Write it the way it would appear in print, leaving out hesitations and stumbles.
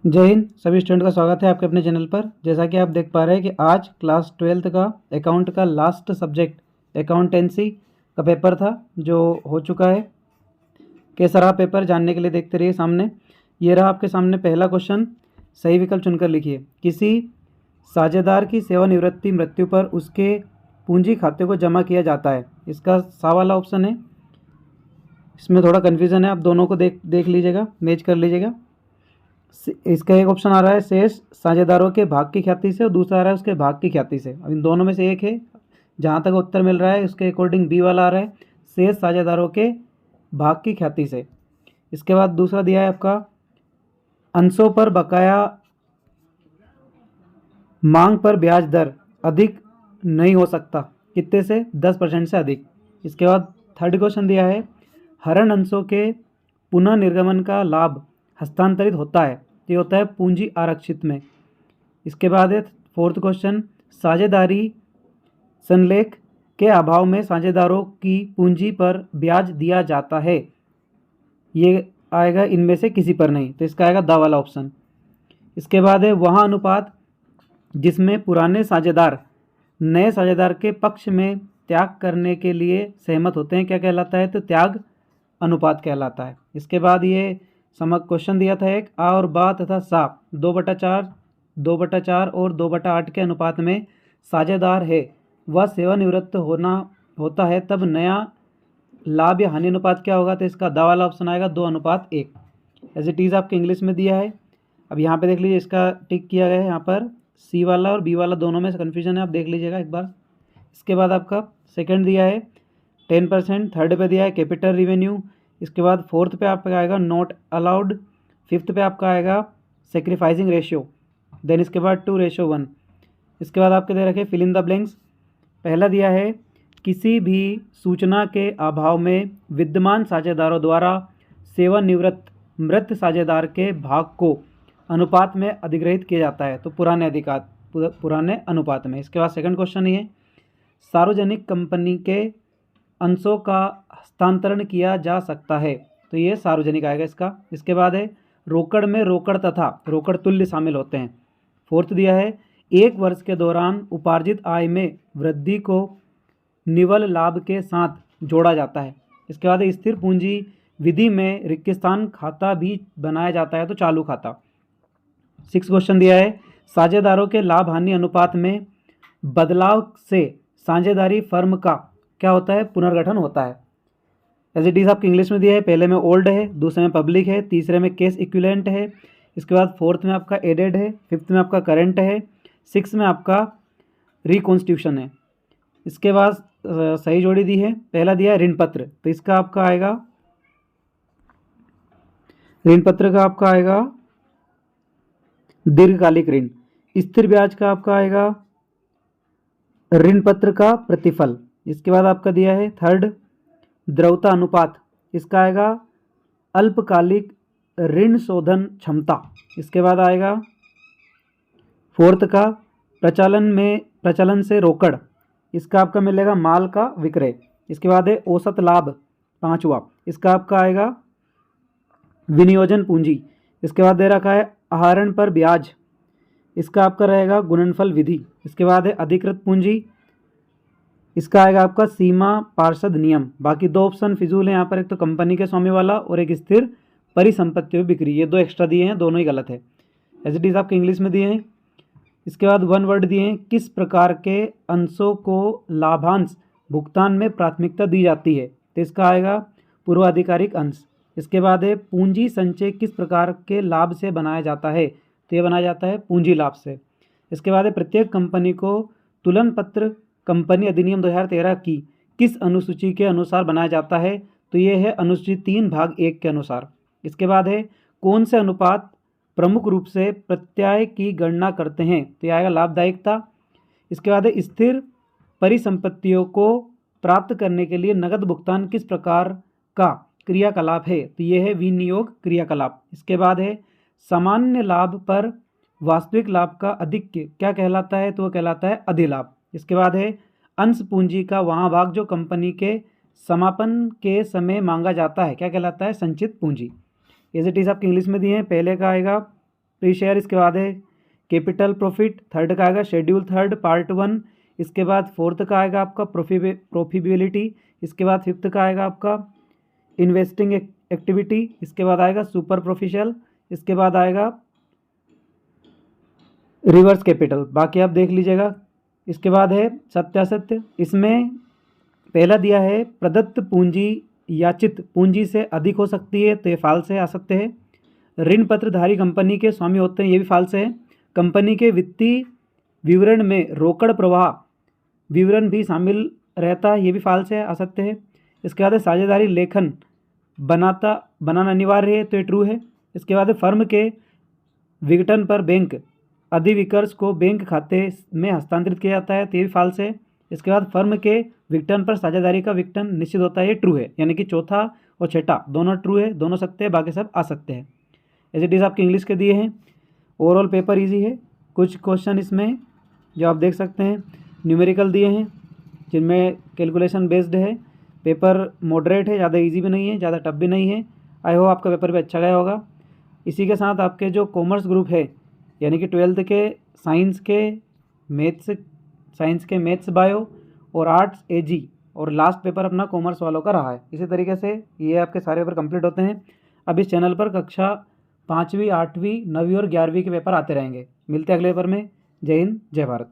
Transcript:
जय हिंद। सभी स्टूडेंट का स्वागत है आपके अपने चैनल पर। जैसा कि आप देख पा रहे हैं कि आज क्लास 12th का अकाउंट का लास्ट सब्जेक्ट अकाउंटेंसी का पेपर था जो हो चुका है। कैसा रहा पेपर जानने के लिए देखते रहिए। सामने ये रहा आपके सामने पहला क्वेश्चन। सही विकल्प चुनकर लिखिए। किसी साझेदार की सेवानिवृत्ति मृत्यु पर उसके पूंजी खाते को जमा किया जाता है। इसका सा वाला ऑप्शन है। इसमें थोड़ा कन्फ्यूज़न है, आप दोनों को देख लीजिएगा, मैच कर लीजिएगा। इसका एक ऑप्शन आ रहा है शेष साझेदारों के भाग की ख्याति से और दूसरा आ रहा है उसके भाग की ख्याति से। अब इन दोनों में से एक है, जहाँ तक उत्तर मिल रहा है उसके अकॉर्डिंग बी वाला आ रहा है शेष साझेदारों के भाग की ख्याति से। इसके बाद दूसरा दिया है आपका अंशों पर बकाया मांग पर ब्याज दर अधिक नहीं हो सकता, कितने से 10% से अधिक। इसके बाद थर्ड क्वेश्चन दिया है हरण अंशों के पुनः निर्गमन का लाभ हस्तांतरित होता है, ये होता है पूंजी आरक्षित में। इसके बाद है फोर्थ क्वेश्चन साझेदारी संलेख के अभाव में साझेदारों की पूंजी पर ब्याज दिया जाता है, ये आएगा इनमें से किसी पर नहीं, तो इसका आएगा दा वाला ऑप्शन। इसके बाद है वहाँ अनुपात जिसमें पुराने साझेदार नए साझेदार के पक्ष में त्याग करने के लिए सहमत होते हैं, क्या कहलाता है, तो त्याग अनुपात कहलाता है। इसके बाद ये समक क्वेश्चन दिया था एक आ और बा तथा सा 2/4, 2/4 और 2/8 के अनुपात में साझेदार है वह सेवानिवृत्त होता है, तब नया लाभ या हानि अनुपात क्या होगा, तो इसका दा वाला ऑप्शन आएगा 2/1। एज इट इज़ आपके इंग्लिश में दिया है। अब यहाँ पे देख लीजिए, इसका टिक किया गया है यहाँ पर। सी वाला और बी वाला दोनों में कन्फ्यूजन है, आप देख लीजिएगा एक बार। इसके बाद आपका सेकंड दिया है 10%, थर्ड पे दिया है कैपिटल रिवेन्यू। इसके बाद फोर्थ पे आपका आएगा नॉट अलाउड, फिफ्थ पे आपका आएगा सेक्रीफाइसिंग रेशियो, देन इसके बाद 2:1। इसके बाद आपके दे रखे फिल इन द ब्लैंक्स। पहला दिया है किसी भी सूचना के अभाव में विद्यमान साझेदारों द्वारा सेवानिवृत्त मृत साझेदार के भाग को अनुपात में अधिग्रहित किया जाता है, तो पुराने अनुपात में। इसके बाद सेकंड क्वेश्चन ये सार्वजनिक कंपनी के अंशों का हस्तांतरण किया जा सकता है, तो ये सार्वजनिक आएगा इसका। इसके बाद है रोकड़ में रोकड़ तथा रोकड़ तुल्य शामिल होते हैं। फोर्थ दिया है एक वर्ष के दौरान उपार्जित आय में वृद्धि को निवल लाभ के साथ जोड़ा जाता है। इसके बाद स्थिर पूंजी विधि में रिक्तस्थान खाता भी बनाया जाता है, तो चालू खाता। 6 क्वेश्चन दिया है साझेदारों के लाभ हानि अनुपात में बदलाव से साझेदारी फर्म का क्या होता है, पुनर्गठन होता है। एज इट इज़ आपके इंग्लिश में दिया है। पहले में ओल्ड है, दूसरे में पब्लिक है, तीसरे में केस इक्विवेलेंट है। इसके बाद फोर्थ में आपका एडेड है, फिफ्थ में आपका करंट है, सिक्स में आपका रिकॉन्स्टिट्यूशन है। इसके बाद सही जोड़ी दी है। पहला दिया है ऋण पत्र, तो इसका आपका आएगा ऋण पत्र का आपका आएगा दीर्घकालिक ऋण। स्थिर ब्याज का आपका आएगा ऋण पत्र का प्रतिफल। इसके बाद आपका दिया है थर्ड द्रव्यता अनुपात, इसका आएगा अल्पकालिक ऋण शोधन क्षमता। इसके बाद आएगा फोर्थ का प्रचलन से रोकड़, इसका आपका मिलेगा माल का विक्रय। इसके बाद है औसत लाभ पांचवा, इसका आपका आएगा विनियोजन पूंजी। इसके बाद दे रखा है आहरण पर ब्याज, इसका आपका रहेगा गुणनफल विधि। इसके बाद है अधिकृत पूंजी, इसका आएगा आपका सीमा पार्षद नियम। बाकी दो ऑप्शन फिजूल है यहाँ पर, एक तो कंपनी के स्वामी वाला और एक स्थिर परिसंपत्तियों बिक्री, ये दो एक्स्ट्रा दिए हैं, दोनों ही गलत है। एज इट इज़ आपके इंग्लिश में दिए हैं। इसके बाद वन वर्ड दिए हैं किस प्रकार के अंशों को लाभांश भुगतान में प्राथमिकता दी जाती है, तो इसका आएगा पूर्वाधिकारिक अंश। इसके बाद है पूंजी संचय किस प्रकार के लाभ से बनाया जाता है, तो ये बनाया जाता है पूंजी लाभ से। इसके बाद है प्रत्येक कंपनी को तुलन पत्र कंपनी अधिनियम 2013 की किस अनुसूची के अनुसार बनाया जाता है, तो ये है अनुसूची 3 भाग 1 के अनुसार। इसके बाद है कौन से अनुपात प्रमुख रूप से प्रत्यय की गणना करते हैं, तो यह आएगा लाभदायकता। इसके बाद है स्थिर परिसंपत्तियों को प्राप्त करने के लिए नगद भुगतान किस प्रकार का क्रियाकलाप है, तो यह है विनियोग क्रियाकलाप। इसके बाद है सामान्य लाभ पर वास्तविक लाभ का अधिक्य क्या कहलाता है, तो वह कहलाता है अधिलाभ। इसके बाद है अंश पूंजी का वहाँ भाग जो कंपनी के समापन के समय मांगा जाता है, क्या कहलाता है संचित पूंजी। एज इट इज़ आपके इंग्लिश में दिए हैं। पहले का आएगा प्री शेयर, इसके बाद है कैपिटल प्रॉफिट, थर्ड का आएगा शेड्यूल थर्ड पार्ट 1, इसके बाद फोर्थ का आएगा आपका प्रॉफिटेबिलिटी, इसके बाद फिफ्थ का आएगा आपका इन्वेस्टिंग एक्टिविटी, इसके बाद आएगा सुपरफिशियल, इसके बाद आएगा रिवर्स कैपिटल। बाकी आप देख लीजिएगा। इसके बाद है सत्यासत्य, इसमें पहला दिया है प्रदत्त पूंजी याचित पूंजी से अधिक हो सकती है, तो ये फाल्स है, आ सकते हैं। ऋण पत्रधारी कंपनी के स्वामी होते हैं, ये भी फाल्स है। कंपनी के वित्तीय विवरण में रोकड़ प्रवाह विवरण भी शामिल रहता है, ये भी फाल्स है, आ सकते हैं। इसके बाद है साझेदारी लेखन बनाना अनिवार्य है, तो ये ट्रू है। इसके बाद है फर्म के विघटन पर बैंक अधिविकर्ष को बैंक खाते में हस्तांतरित किया जाता है, तो ये भी फाल्स है। इसके बाद फर्म के विघटन पर साझेदारी का विघटन निश्चित होता है, ये ट्रू है। यानी कि चौथा और छठा दोनों ट्रू है, दोनों सकते हैं, बाकी सब आ सकते हैं। एज इट इज़ आपके इंग्लिश के दिए हैं। ओवरऑल पेपर इजी है। कुछ क्वेश्चन इसमें जो आप देख सकते हैं न्यूमेरिकल दिए हैं, जिनमें कैलकुलेशन बेस्ड है। पेपर मॉडरेट है, ज़्यादा इजी भी नहीं है, ज़्यादा टफ भी नहीं है। आई होप आपका पेपर भी अच्छा गया होगा। इसी के साथ आपके जो कॉमर्स ग्रुप है, यानी कि 12th के साइंस के मैथ्स बायो और आर्ट्स एजी, और लास्ट पेपर अपना कॉमर्स वालों का रहा है। इसी तरीके से ये आपके सारे पेपर कंप्लीट होते हैं। अब इस चैनल पर कक्षा 5वीं 8वीं 9वीं और 11वीं के पेपर आते रहेंगे। मिलते हैं अगले पेपर में। जय हिंद, जय भारत।